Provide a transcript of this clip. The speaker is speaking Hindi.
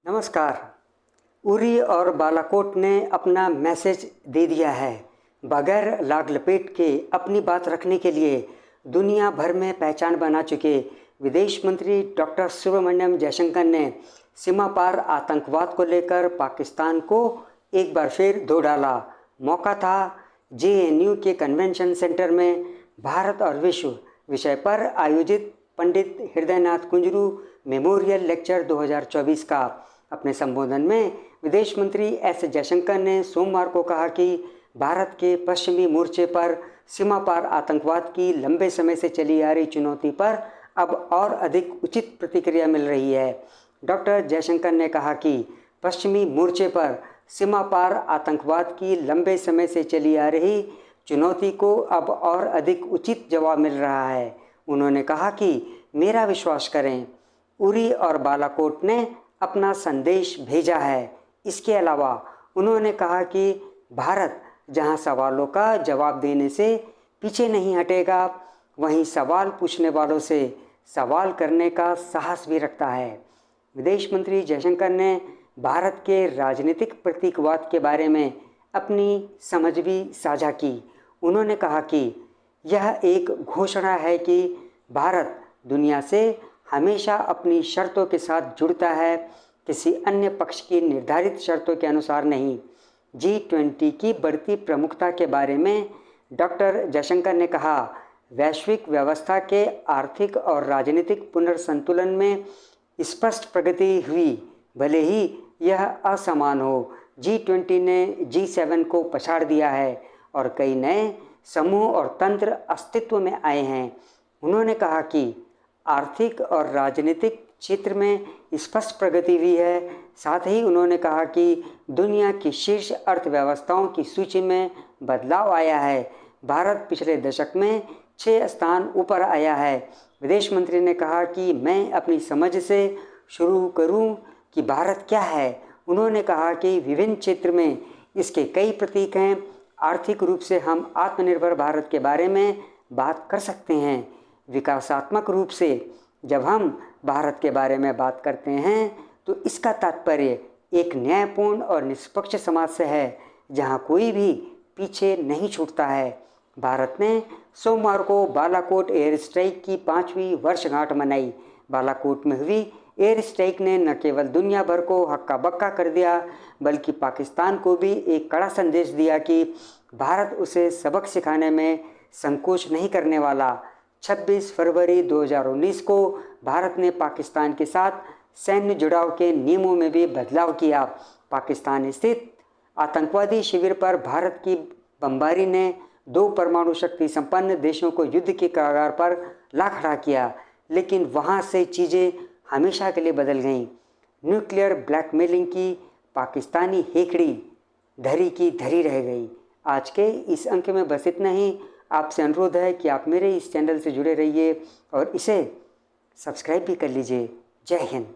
नमस्कार। उरी और बालाकोट ने अपना मैसेज दे दिया है। बगैर लाग लपेट के अपनी बात रखने के लिए दुनिया भर में पहचान बना चुके विदेश मंत्री डॉक्टर सुब्रमण्यम जयशंकर ने सीमा पार आतंकवाद को लेकर पाकिस्तान को एक बार फिर धो डाला। मौका था JNU के कन्वेंशन सेंटर में भारत और विश्व विषय पर आयोजित पंडित हृदयनाथ कुंजरू मेमोरियल लेक्चर 2024 का। अपने संबोधन में विदेश मंत्री S जयशंकर ने सोमवार को कहा कि भारत के पश्चिमी मोर्चे पर सीमा पार आतंकवाद की लंबे समय से चली आ रही चुनौती पर अब और अधिक उचित प्रतिक्रिया मिल रही है। डॉक्टर जयशंकर ने कहा कि पश्चिमी मोर्चे पर सीमा पार आतंकवाद की लंबे समय से चली आ रही चुनौती को अब और अधिक उचित जवाब मिल रहा है। उन्होंने कहा कि मेरा विश्वास करें, उरी और बालाकोट ने अपना संदेश भेजा है। इसके अलावा उन्होंने कहा कि भारत जहां सवालों का जवाब देने से पीछे नहीं हटेगा, वहीं सवाल पूछने वालों से सवाल करने का साहस भी रखता है। विदेश मंत्री जयशंकर ने भारत के राजनीतिक प्रतीकवाद के बारे में अपनी समझ भी साझा की। उन्होंने कहा कि यह एक घोषणा है कि भारत दुनिया से हमेशा अपनी शर्तों के साथ जुड़ता है, किसी अन्य पक्ष की निर्धारित शर्तों के अनुसार नहीं। G20 की बढ़ती प्रमुखता के बारे में डॉक्टर जयशंकर ने कहा, वैश्विक व्यवस्था के आर्थिक और राजनीतिक पुनर्संतुलन में स्पष्ट प्रगति हुई, भले ही यह असमान हो। G20 ने G7 को पछाड़ दिया है और कई नए समूह और तंत्र अस्तित्व में आए हैं। उन्होंने कहा कि आर्थिक और राजनीतिक क्षेत्र में स्पष्ट प्रगति हुई है। साथ ही उन्होंने कहा कि दुनिया की शीर्ष अर्थव्यवस्थाओं की सूची में बदलाव आया है। भारत पिछले दशक में 6 स्थान ऊपर आया है। विदेश मंत्री ने कहा कि मैं अपनी समझ से शुरू करूं कि भारत क्या है। उन्होंने कहा कि विभिन्न क्षेत्र में इसके कई प्रतीक हैं। आर्थिक रूप से हम आत्मनिर्भर भारत के बारे में बात कर सकते हैं। विकासात्मक रूप से जब हम भारत के बारे में बात करते हैं तो इसका तात्पर्य एक न्यायपूर्ण और निष्पक्ष समाज से है, जहां कोई भी पीछे नहीं छूटता है। भारत ने सोमवार को बालाकोट एयर स्ट्राइक की 5वीं वर्षगांठ मनाई। बालाकोट में हुई एयर स्ट्राइक ने न केवल दुनिया भर को हक्का बक्का कर दिया, बल्कि पाकिस्तान को भी एक कड़ा संदेश दिया कि भारत उसे सबक सिखाने में संकोच नहीं करने वाला। 26 फरवरी 2019 को भारत ने पाकिस्तान के साथ सैन्य जुड़ाव के नियमों में भी बदलाव किया। पाकिस्तान स्थित आतंकवादी शिविर पर भारत की बमबारी ने 2 परमाणु शक्ति संपन्न देशों को युद्ध के कगार पर ला खड़ा किया, लेकिन वहां से चीज़ें हमेशा के लिए बदल गईं। न्यूक्लियर ब्लैकमेलिंग की पाकिस्तानी हेकड़ी धरी की धरी रह गई। आज के इस अंक में बस इतना ही। आपसे अनुरोध है कि आप मेरे इस चैनल से जुड़े रहिए और इसे सब्सक्राइब भी कर लीजिए। जय हिंद।